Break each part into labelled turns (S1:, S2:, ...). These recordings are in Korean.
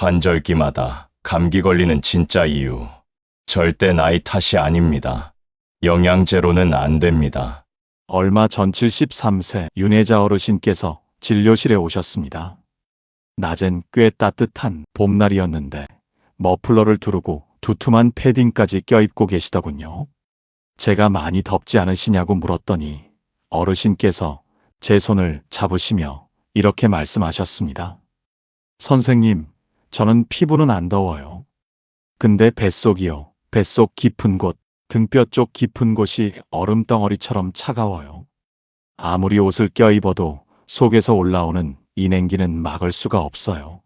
S1: 환절기마다 감기 걸리는 진짜 이유. 절대 나이 탓이 아닙니다. 영양제로는 안 됩니다.
S2: 얼마 전 73세 윤혜자 어르신께서 진료실에 오셨습니다. 낮엔 꽤 따뜻한 봄날이었는데 머플러를 두르고 두툼한 패딩까지 껴입고 계시더군요. 제가 많이 덥지 않으시냐고 물었더니 어르신께서 제 손을 잡으시며 이렇게 말씀하셨습니다. 선생님, 저는 피부는 안 더워요. 근데 뱃속이요. 뱃속 깊은 곳, 등뼈 쪽 깊은 곳이 얼음덩어리처럼 차가워요. 아무리 옷을 껴입어도 속에서 올라오는 이 냉기는 막을 수가 없어요.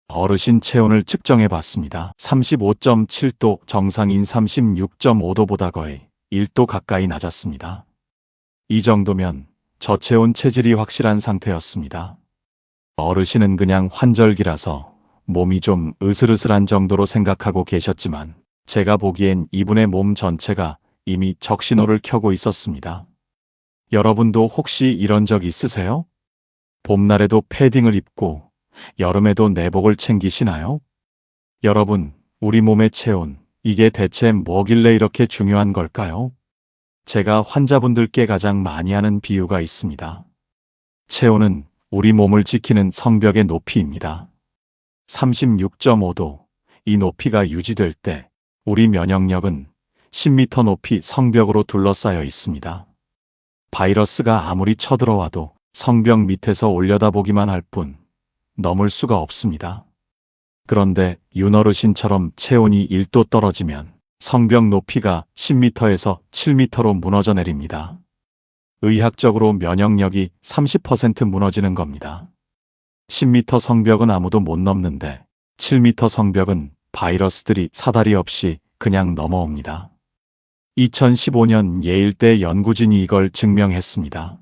S2: 어르신 체온을 측정해 봤습니다. 35.7도, 정상인 36.5도보다 거의 1도 가까이 낮았습니다. 이 정도면 저체온 체질이 확실한 상태였습니다. 어르신은 그냥 환절기라서 몸이 좀 으슬으슬한 정도로 생각하고 계셨지만 제가 보기엔 이분의 몸 전체가 이미 적신호를 켜고 있었습니다. 여러분도 혹시 이런 적 있으세요? 봄날에도 패딩을 입고 여름에도 내복을 챙기시나요? 여러분, 우리 몸의 체온, 이게 대체 뭐길래 이렇게 중요한 걸까요? 제가 환자분들께 가장 많이 하는 비유가 있습니다. 체온은 우리 몸을 지키는 성벽의 높이입니다. 36.5도, 이 높이가 유지될 때 우리 면역력은 10m 높이 성벽으로 둘러싸여 있습니다. 바이러스가 아무리 쳐들어와도 성벽 밑에서 올려다보기만 할 뿐 넘을 수가 없습니다. 그런데 윤어르신처럼 체온이 1도 떨어지면 성벽 높이가 10m에서 7m로 무너져 내립니다. 의학적으로 면역력이 30% 무너지는 겁니다. 10m 성벽은 아무도 못 넘는데 7m 성벽은 바이러스들이 사다리 없이 그냥 넘어옵니다. 2015년 예일대 연구진이 이걸 증명했습니다.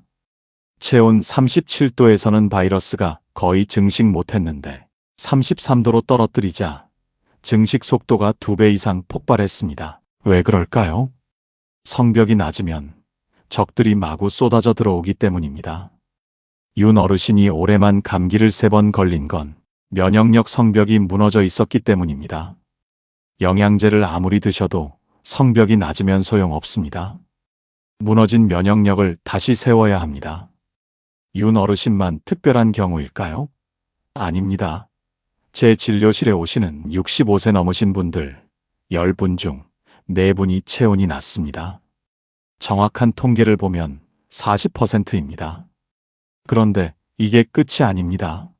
S2: 체온 37도에서는 바이러스가 거의 증식 못했는데 33도로 떨어뜨리자 증식 속도가 2배 이상 폭발했습니다. 왜 그럴까요? 성벽이 낮으면 적들이 마구 쏟아져 들어오기 때문입니다. 윤 어르신이 올해만 감기를 3번 걸린 건 면역력 성벽이 무너져 있었기 때문입니다. 영양제를 아무리 드셔도 성벽이 낮으면 소용없습니다. 무너진 면역력을 다시 세워야 합니다. 윤 어르신만 특별한 경우일까요? 아닙니다. 제 진료실에 오시는 65세 넘으신 분들 10분 중 4분이 체온이 낮습니다. 정확한 통계를 보면 40%입니다. 그런데 이게 끝이 아닙니다.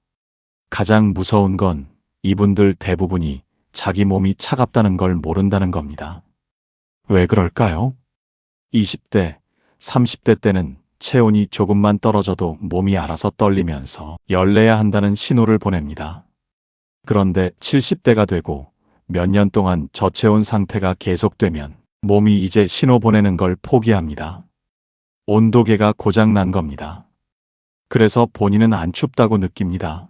S2: 가장 무서운 건 이분들 대부분이 자기 몸이 차갑다는 걸 모른다는 겁니다. 왜 그럴까요? 20대, 30대 때는 체온이 조금만 떨어져도 몸이 알아서 떨리면서 열내야 한다는 신호를 보냅니다. 그런데 70대가 되고 몇 년 동안 저체온 상태가 계속되면 몸이 이제 신호 보내는 걸 포기합니다. 온도계가 고장난 겁니다. 그래서 본인은 안 춥다고 느낍니다.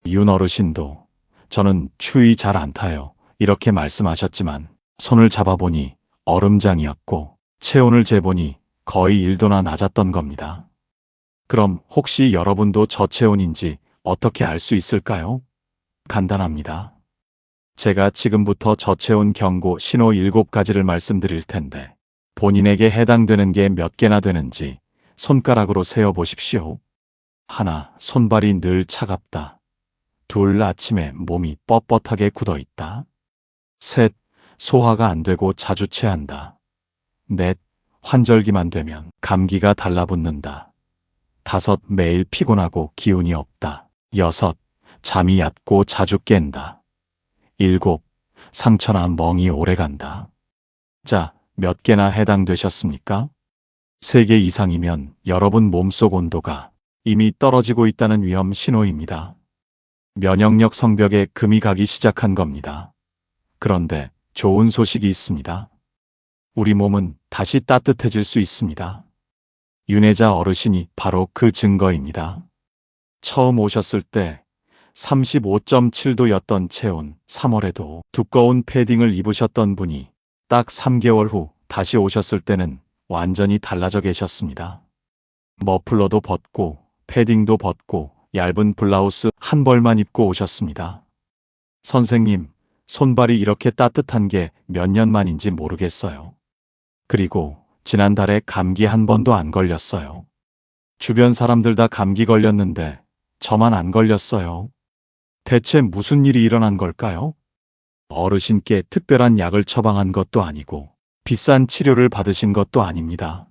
S2: 윤 어르신도 저는 추위 잘 안 타요 이렇게 말씀하셨지만 손을 잡아보니 얼음장이었고 체온을 재보니 거의 1도나 낮았던 겁니다. 그럼 혹시 여러분도 저체온인지 어떻게 알 수 있을까요? 간단합니다. 제가 지금부터 저체온 경고 신호 7가지를 말씀드릴 텐데 본인에게 해당되는 게 몇 개나 되는지 손가락으로 세어 보십시오. 1. 손발이 늘 차갑다. 2. 아침에 몸이 뻣뻣하게 굳어 있다. 3. 소화가 안 되고 자주 체한다. 4. 환절기만 되면 감기가 달라붙는다. 5. 매일 피곤하고 기운이 없다. 6. 잠이 얕고 자주 깬다. 7. 상처나 멍이 오래간다. 자, 몇 개나 해당되셨습니까? 3개 이상이면 여러분 몸속 온도가 이미 떨어지고 있다는 위험 신호입니다. 면역력 성벽에 금이 가기 시작한 겁니다. 그런데 좋은 소식이 있습니다. 우리 몸은 다시 따뜻해질 수 있습니다. 윤혜자 어르신이 바로 그 증거입니다. 처음 오셨을 때 35.7도였던 체온, 3월에도 두꺼운 패딩을 입으셨던 분이 딱 3개월 후 다시 오셨을 때는 완전히 달라져 계셨습니다. 머플러도 벗고 패딩도 벗고 얇은 블라우스 한 벌만 입고 오셨습니다. 선생님, 손발이 이렇게 따뜻한 게 몇 년 만인지 모르겠어요. 그리고 지난달에 감기 한 번도 안 걸렸어요. 주변 사람들 다 감기 걸렸는데 저만 안 걸렸어요. 대체 무슨 일이 일어난 걸까요? 어르신께 특별한 약을 처방한 것도 아니고 비싼 치료를 받으신 것도 아닙니다.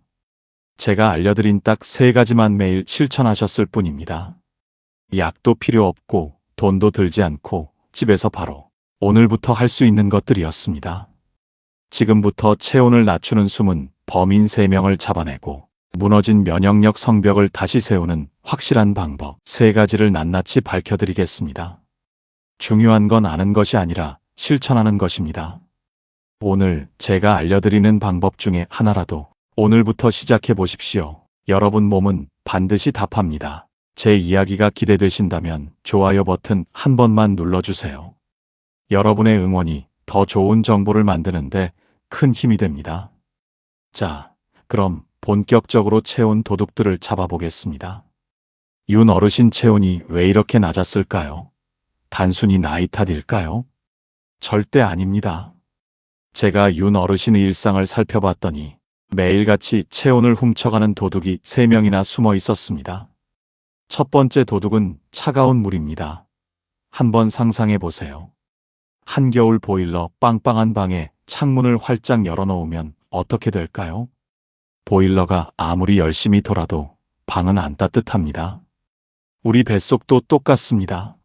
S2: 제가 알려드린 딱 3가지만 매일 실천하셨을 뿐입니다. 약도 필요 없고 돈도 들지 않고 집에서 바로 오늘부터 할 수 있는 것들이었습니다. 지금부터 체온을 낮추는 숨은 범인 3명을 잡아내고 무너진 면역력 성벽을 다시 세우는 확실한 방법 3가지를 낱낱이 밝혀드리겠습니다. 중요한 건 아는 것이 아니라 실천하는 것입니다. 오늘 제가 알려드리는 방법 중에 하나라도 오늘부터 시작해 보십시오. 여러분 몸은 반드시 답합니다. 제 이야기가 기대되신다면 좋아요 버튼 한 번만 눌러주세요. 여러분의 응원이 더 좋은 정보를 만드는데 큰 힘이 됩니다. 자, 그럼 본격적으로 체온 도둑들을 잡아보겠습니다. 윤 어르신 체온이 왜 이렇게 낮았을까요? 단순히 나이 탓일까요? 절대 아닙니다. 제가 윤 어르신의 일상을 살펴봤더니 매일같이 체온을 훔쳐가는 도둑이 3명이나 숨어 있었습니다. 첫 번째 도둑은 차가운 물입니다. 한번 상상해 보세요. 한겨울 보일러 빵빵한 방에 창문을 활짝 열어놓으면 어떻게 될까요? 보일러가 아무리 열심히 돌아도 방은 안 따뜻합니다. 우리 뱃속도 똑같습니다.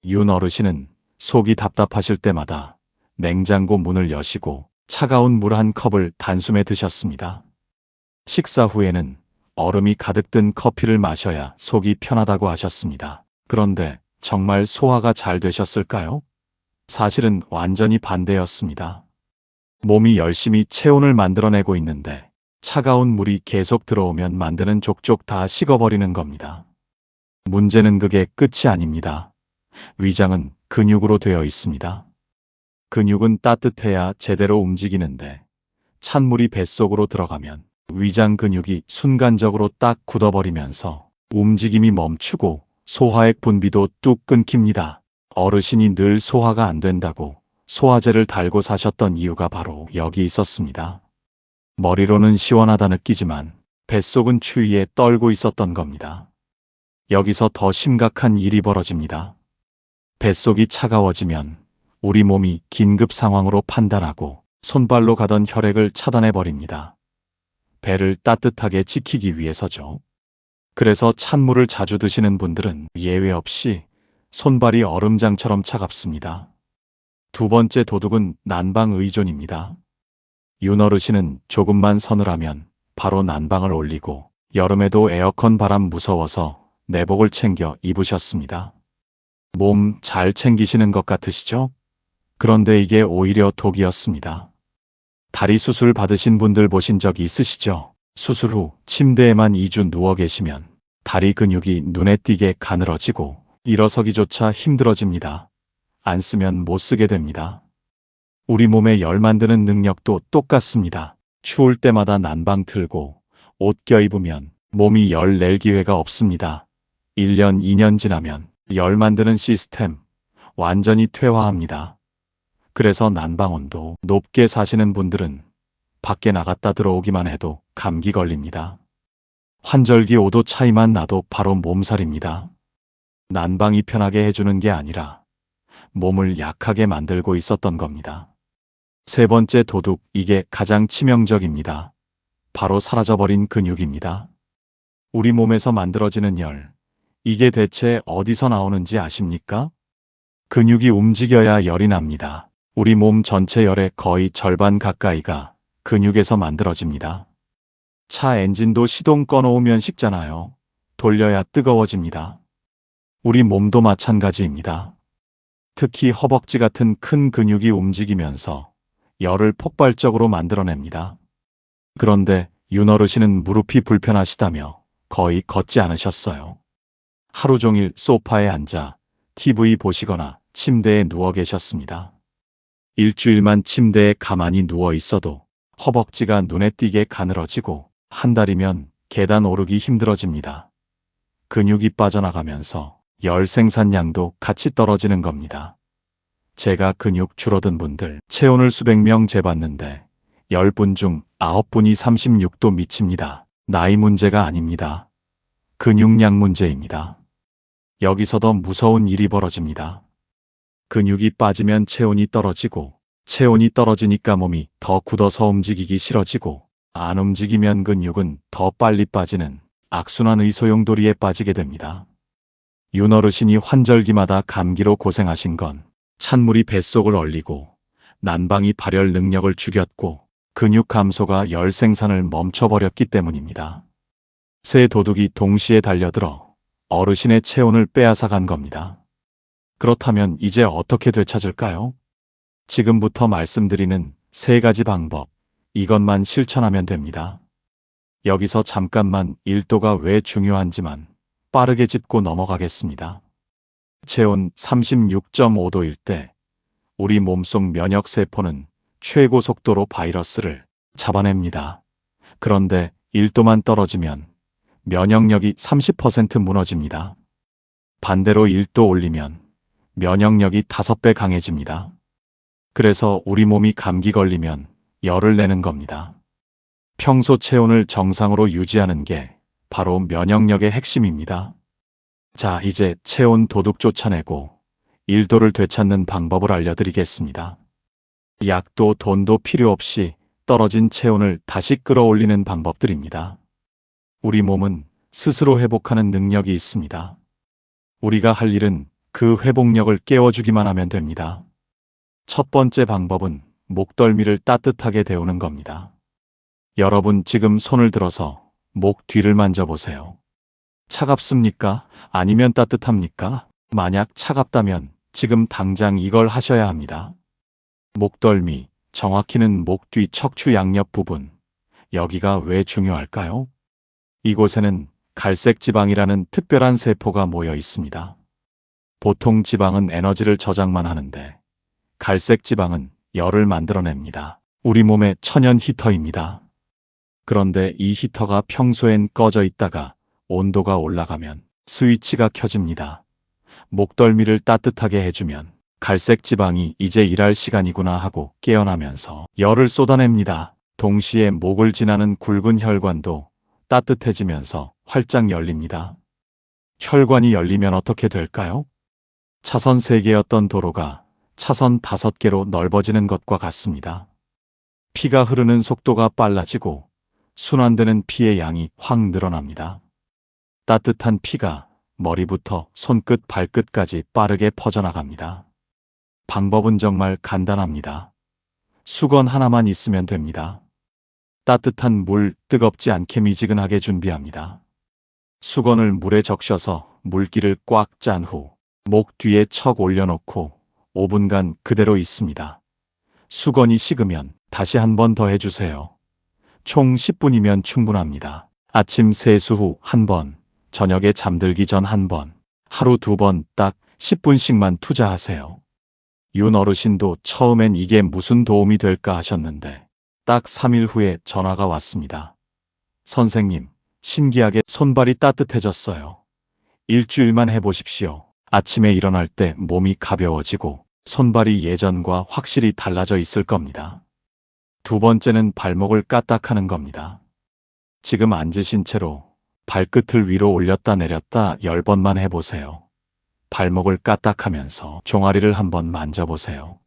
S2: 윤 어르신은 속이 답답하실 때마다 냉장고 문을 여시고 차가운 물 한 컵을 단숨에 드셨습니다. 식사 후에는 얼음이 가득 든 커피를 마셔야 속이 편하다고 하셨습니다. 그런데 정말 소화가 잘 되셨을까요? 사실은 완전히 반대였습니다. 몸이 열심히 체온을 만들어내고 있는데 차가운 물이 계속 들어오면 만드는 족족 다 식어버리는 겁니다. 문제는 그게 끝이 아닙니다. 위장은 근육으로 되어 있습니다. 근육은 따뜻해야 제대로 움직이는데 찬물이 뱃속으로 들어가면 위장 근육이 순간적으로 딱 굳어버리면서 움직임이 멈추고 소화액 분비도 뚝 끊깁니다. 어르신이 늘 소화가 안 된다고 소화제를 달고 사셨던 이유가 바로 여기 있었습니다. 머리로는 시원하다 느끼지만 뱃속은 추위에 떨고 있었던 겁니다. 여기서 더 심각한 일이 벌어집니다. 뱃속이 차가워지면 우리 몸이 긴급 상황으로 판단하고 손발로 가던 혈액을 차단해버립니다. 배를 따뜻하게 지키기 위해서죠. 그래서 찬물을 자주 드시는 분들은 예외 없이 손발이 얼음장처럼 차갑습니다. 두 번째 도둑은 난방 의존입니다. 윤 어르신은 조금만 서늘하면 바로 난방을 올리고 여름에도 에어컨 바람 무서워서 내복을 챙겨 입으셨습니다. 몸 잘 챙기시는 것 같으시죠? 그런데 이게 오히려 독이었습니다. 다리 수술 받으신 분들 보신 적 있으시죠? 수술 후 침대에만 2주 누워 계시면 다리 근육이 눈에 띄게 가늘어지고 일어서기조차 힘들어집니다. 안 쓰면 못 쓰게 됩니다. 우리 몸에 열 만드는 능력도 똑같습니다. 추울 때마다 난방 틀고 옷 껴입으면 몸이 열 낼 기회가 없습니다. 1년, 2년 지나면 열 만드는 시스템 완전히 퇴화합니다. 그래서 난방 온도 높게 사시는 분들은 밖에 나갔다 들어오기만 해도 감기 걸립니다. 환절기 5도 차이만 나도 바로 몸살입니다. 난방이 편하게 해주는 게 아니라 몸을 약하게 만들고 있었던 겁니다. 세 번째 도둑, 이게 가장 치명적입니다. 바로 사라져버린 근육입니다. 우리 몸에서 만들어지는 열, 이게 대체 어디서 나오는지 아십니까? 근육이 움직여야 열이 납니다. 우리 몸 전체 열의 거의 절반 가까이가 근육에서 만들어집니다. 차 엔진도 시동 꺼놓으면 식잖아요. 돌려야 뜨거워집니다. 우리 몸도 마찬가지입니다. 특히 허벅지 같은 큰 근육이 움직이면서 열을 폭발적으로 만들어냅니다. 그런데 윤 어르신은 무릎이 불편하시다며 거의 걷지 않으셨어요. 하루 종일 소파에 앉아 TV 보시거나 침대에 누워 계셨습니다. 일주일만 침대에 가만히 누워 있어도 허벅지가 눈에 띄게 가늘어지고 한 달이면 계단 오르기 힘들어집니다. 근육이 빠져나가면서 열 생산량도 같이 떨어지는 겁니다. 제가 근육 줄어든 분들 체온을 수백 명 재봤는데 10분 중 9분이 36도 미칩니다. 나이 문제가 아닙니다. 근육량 문제입니다. 여기서 더 무서운 일이 벌어집니다. 근육이 빠지면 체온이 떨어지고, 체온이 떨어지니까 몸이 더 굳어서 움직이기 싫어지고, 안 움직이면 근육은 더 빨리 빠지는 악순환의 소용돌이에 빠지게 됩니다. 윤 어르신이 환절기마다 감기로 고생하신 건 찬물이 뱃속을 얼리고 난방이 발열 능력을 죽였고 근육 감소가 열 생산을 멈춰버렸기 때문입니다. 새 도둑이 동시에 달려들어 어르신의 체온을 빼앗아 간 겁니다. 그렇다면 이제 어떻게 되찾을까요? 지금부터 말씀드리는 3가지 방법, 이것만 실천하면 됩니다. 여기서 잠깐만 1도가 왜 중요한지만 빠르게 짚고 넘어가겠습니다. 체온 36.5도일 때 우리 몸속 면역세포는 최고 속도로 바이러스를 잡아냅니다. 그런데 1도만 떨어지면 면역력이 30% 무너집니다. 반대로 1도 올리면 면역력이 5배 강해집니다. 그래서 우리 몸이 감기 걸리면 열을 내는 겁니다. 평소 체온을 정상으로 유지하는 게 바로 면역력의 핵심입니다. 자, 이제 체온 도둑 쫓아내고 1도를 되찾는 방법을 알려드리겠습니다. 약도 돈도 필요 없이 떨어진 체온을 다시 끌어올리는 방법들입니다. 우리 몸은 스스로 회복하는 능력이 있습니다. 우리가 할 일은 그 회복력을 깨워주기만 하면 됩니다. 첫 번째 방법은 목덜미를 따뜻하게 데우는 겁니다. 여러분 지금 손을 들어서 목 뒤를 만져보세요. 차갑습니까? 아니면 따뜻합니까? 만약 차갑다면 지금 당장 이걸 하셔야 합니다. 목덜미, 정확히는 목 뒤 척추 양옆 부분. 여기가 왜 중요할까요? 이곳에는 갈색 지방이라는 특별한 세포가 모여 있습니다. 보통 지방은 에너지를 저장만 하는데 갈색 지방은 열을 만들어냅니다. 우리 몸의 천연 히터입니다. 그런데 이 히터가 평소엔 꺼져 있다가 온도가 올라가면 스위치가 켜집니다. 목덜미를 따뜻하게 해주면 갈색 지방이 이제 일할 시간이구나 하고 깨어나면서 열을 쏟아냅니다. 동시에 목을 지나는 굵은 혈관도 따뜻해지면서 활짝 열립니다. 혈관이 열리면 어떻게 될까요? 차선 3개였던 도로가 차선 5개로 넓어지는 것과 같습니다. 피가 흐르는 속도가 빨라지고 순환되는 피의 양이 확 늘어납니다. 따뜻한 피가 머리부터 손끝 발끝까지 빠르게 퍼져나갑니다. 방법은 정말 간단합니다. 수건 하나만 있으면 됩니다. 따뜻한 물 뜨겁지 않게 미지근하게 준비합니다. 수건을 물에 적셔서 물기를 꽉 짠 후 목 뒤에 척 올려놓고 5분간 그대로 있습니다. 수건이 식으면 다시 한 번 더 해주세요. 총 10분이면 충분합니다. 아침 세수 후 1번, 저녁에 잠들기 전 1번, 하루 2번 딱 10분씩만 투자하세요. 윤 어르신도 처음엔 이게 무슨 도움이 될까 하셨는데 딱 3일 후에 전화가 왔습니다. 선생님, 신기하게 손발이 따뜻해졌어요. 일주일만 해보십시오. 아침에 일어날 때 몸이 가벼워지고 손발이 예전과 확실히 달라져 있을 겁니다. 2번째는 발목을 까딱하는 겁니다. 지금 앉으신 채로 발끝을 위로 올렸다 내렸다 10번만 해보세요. 발목을 까딱하면서 종아리를 한번 만져보세요.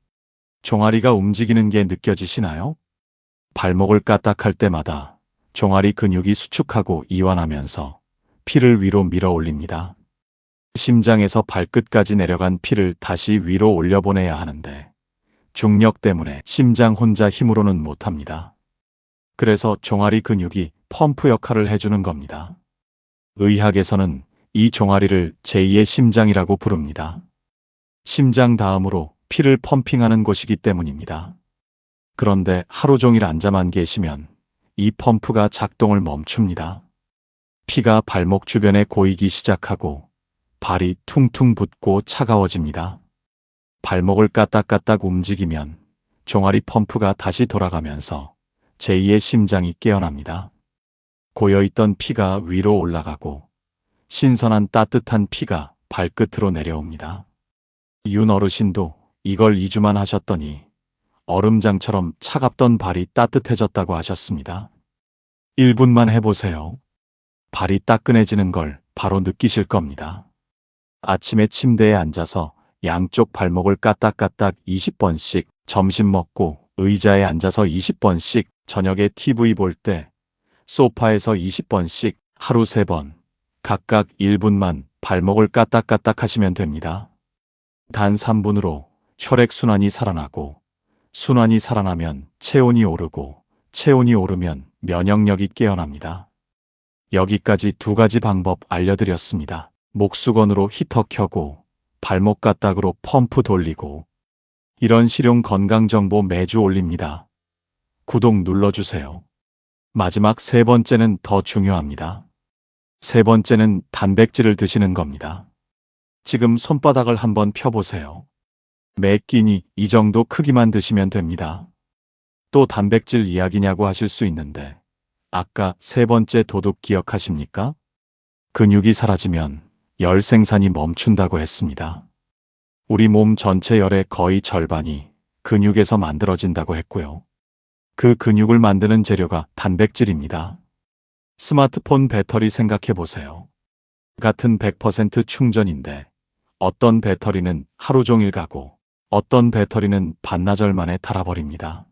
S2: 종아리가 움직이는 게 느껴지시나요? 발목을 까딱할 때마다 종아리 근육이 수축하고 이완하면서 피를 위로 밀어 올립니다. 심장에서 발끝까지 내려간 피를 다시 위로 올려보내야 하는데 중력 때문에 심장 혼자 힘으로는 못합니다. 그래서 종아리 근육이 펌프 역할을 해주는 겁니다. 의학에서는 이 종아리를 제2의 심장이라고 부릅니다. 심장 다음으로 피를 펌핑하는 곳이기 때문입니다. 그런데 하루 종일 앉아만 계시면 이 펌프가 작동을 멈춥니다. 피가 발목 주변에 고이기 시작하고 발이 퉁퉁 붓고 차가워집니다. 발목을 까딱까딱 움직이면 종아리 펌프가 다시 돌아가면서 제2의 심장이 깨어납니다. 고여있던 피가 위로 올라가고 신선한 따뜻한 피가 발끝으로 내려옵니다. 윤 어르신도 이걸 2주만 하셨더니 얼음장처럼 차갑던 발이 따뜻해졌다고 하셨습니다. 1분만 해보세요. 발이 따끈해지는 걸 바로 느끼실 겁니다. 아침에 침대에 앉아서 양쪽 발목을 까딱까딱 20번씩, 점심 먹고 의자에 앉아서 20번씩, 저녁에 TV 볼 때 소파에서 20번씩, 하루 3번, 각각 1분만 발목을 까딱까딱 하시면 됩니다. 단 3분으로 혈액순환이 살아나고, 순환이 살아나면 체온이 오르고, 체온이 오르면 면역력이 깨어납니다. 여기까지 2가지 방법 알려드렸습니다. 목수건으로 히터 켜고, 발목 까딱으로 펌프 돌리고. 이런 실용 건강정보 매주 올립니다. 구독 눌러주세요. 마지막 3번째는 더 중요합니다. 3번째는 단백질을 드시는 겁니다. 지금 손바닥을 한번 펴보세요. 매 끼니 이 정도 크기만 드시면 됩니다. 또 단백질 이야기냐고 하실 수 있는데, 아까 3번째 도둑 기억하십니까? 근육이 사라지면 열 생산이 멈춘다고 했습니다. 우리 몸 전체 열의 거의 절반이 근육에서 만들어진다고 했고요. 그 근육을 만드는 재료가 단백질입니다. 스마트폰 배터리 생각해 보세요. 같은 100% 충전인데 어떤 배터리는 하루 종일 가고 어떤 배터리는 반나절 만에 닳아버립니다.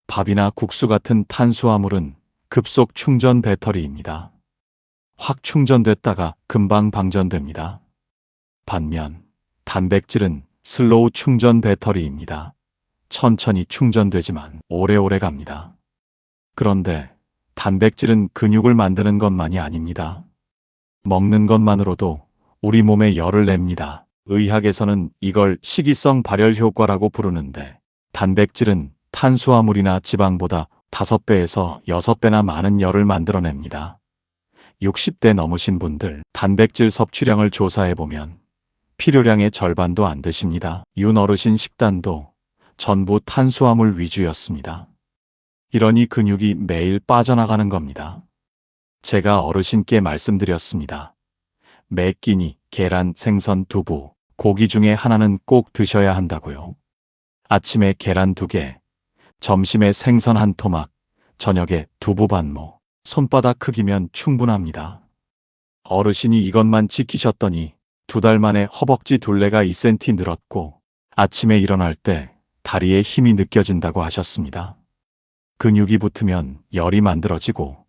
S2: 밥이나 국수 같은 탄수화물은 급속 충전 배터리입니다. 확 충전됐다가 금방 방전됩니다. 반면 단백질은 슬로우 충전 배터리입니다. 천천히 충전되지만 오래오래 갑니다. 그런데 단백질은 근육을 만드는 것만이 아닙니다. 먹는 것만으로도 우리 몸에 열을 냅니다. 의학에서는 이걸 식이성 발열 효과라고 부르는데, 단백질은 탄수화물이나 지방보다 5배에서 6배나 많은 열을 만들어냅니다. 60대 넘으신 분들 단백질 섭취량을 조사해보면 필요량의 절반도 안 드십니다. 윤 어르신 식단도 전부 탄수화물 위주였습니다. 이러니 근육이 매일 빠져나가는 겁니다. 제가 어르신께 말씀드렸습니다. 매 끼니 계란, 생선, 두부, 고기 중에 하나는 꼭 드셔야 한다고요. 아침에 계란 2개, 점심에 생선 1토막, 저녁에 두부 반모, 손바닥 크기면 충분합니다. 어르신이 이것만 지키셨더니 2달 만에 허벅지 둘레가 2cm 늘었고, 아침에 일어날 때 다리에 힘이 느껴진다고 하셨습니다. 근육이 붙으면 열이 만들어지고,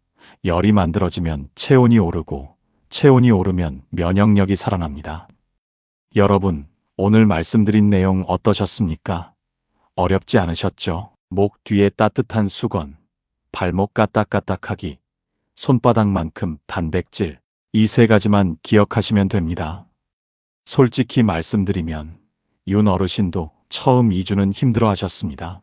S2: 열이 만들어지면 체온이 오르고, 체온이 오르면 면역력이 살아납니다. 여러분, 오늘 말씀드린 내용 어떠셨습니까? 어렵지 않으셨죠? 목 뒤에 따뜻한 수건, 발목 까딱까딱하기, 손바닥만큼 단백질, 이 3가지만 기억하시면 됩니다. 솔직히 말씀드리면 윤 어르신도 처음 2주는 힘들어 하셨습니다.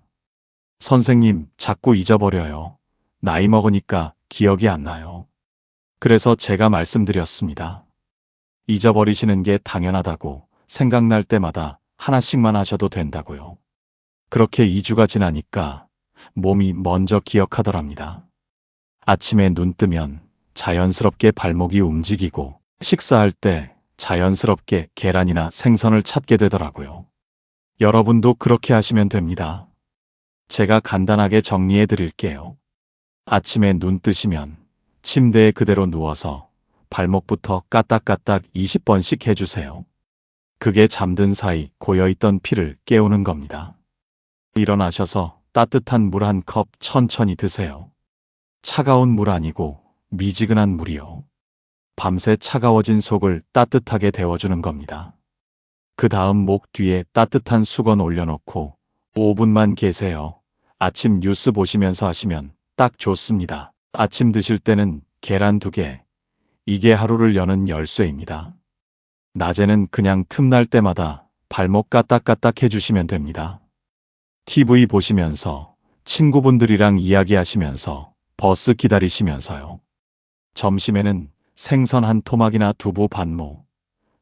S2: 선생님, 자꾸 잊어버려요. 나이 먹으니까 기억이 안 나요. 그래서 제가 말씀드렸습니다. 잊어버리시는 게 당연하다고, 생각날 때마다 하나씩만 하셔도 된다고요. 그렇게 2주가 지나니까 몸이 먼저 기억하더랍니다. 아침에 눈 뜨면 자연스럽게 발목이 움직이고, 식사할 때 자연스럽게 계란이나 생선을 찾게 되더라고요. 여러분도 그렇게 하시면 됩니다. 제가 간단하게 정리해 드릴게요. 아침에 눈 뜨시면 침대에 그대로 누워서 발목부터 까딱까딱 20번씩 해주세요. 그게 잠든 사이 고여있던 피를 깨우는 겁니다. 일어나셔서 따뜻한 물 1컵 천천히 드세요. 차가운 물 아니고 미지근한 물이요. 밤새 차가워진 속을 따뜻하게 데워주는 겁니다. 그 다음 목 뒤에 따뜻한 수건 올려놓고 5분만 계세요. 아침 뉴스 보시면서 하시면 딱 좋습니다. 아침 드실 때는 계란 2개. 이게 하루를 여는 열쇠입니다. 낮에는 그냥 틈날 때마다 발목 까딱까딱 해주시면 됩니다. TV 보시면서, 친구분들이랑 이야기하시면서, 버스 기다리시면서요. 점심에는 생선 1토막이나 두부 반모,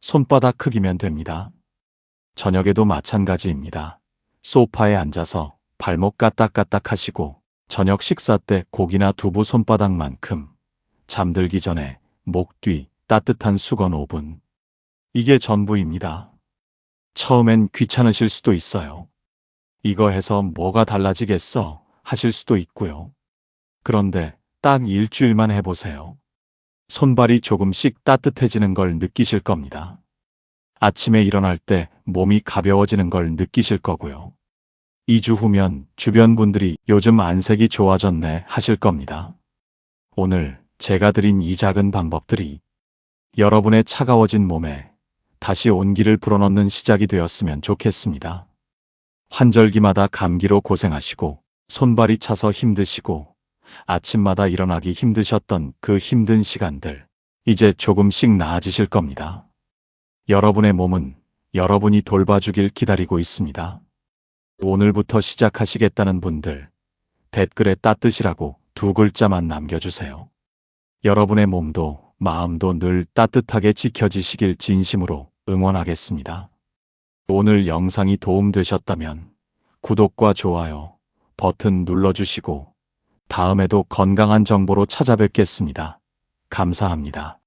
S2: 손바닥 크기면 됩니다. 저녁에도 마찬가지입니다. 소파에 앉아서 발목 까딱까딱 하시고, 저녁 식사 때 고기나 두부 손바닥만큼, 잠들기 전에 목 뒤 따뜻한 수건 5분. 이게 전부입니다. 처음엔 귀찮으실 수도 있어요. 이거 해서 뭐가 달라지겠어 하실 수도 있고요. 그런데 딱 일주일만 해보세요. 손발이 조금씩 따뜻해지는 걸 느끼실 겁니다. 아침에 일어날 때 몸이 가벼워지는 걸 느끼실 거고요. 2주 후면 주변 분들이 요즘 안색이 좋아졌네 하실 겁니다. 오늘 제가 드린 이 작은 방법들이 여러분의 차가워진 몸에 다시 온기를 불어넣는 시작이 되었으면 좋겠습니다. 환절기마다 감기로 고생하시고 손발이 차서 힘드시고 아침마다 일어나기 힘드셨던 그 힘든 시간들, 이제 조금씩 나아지실 겁니다. 여러분의 몸은 여러분이 돌봐주길 기다리고 있습니다. 오늘부터 시작하시겠다는 분들, 댓글에 따뜻이라고 2글자만 남겨주세요. 여러분의 몸도 마음도 늘 따뜻하게 지켜지시길 진심으로 응원하겠습니다. 오늘 영상이 도움되셨다면 구독과 좋아요 버튼 눌러주시고 다음에도 건강한 정보로 찾아뵙겠습니다. 감사합니다.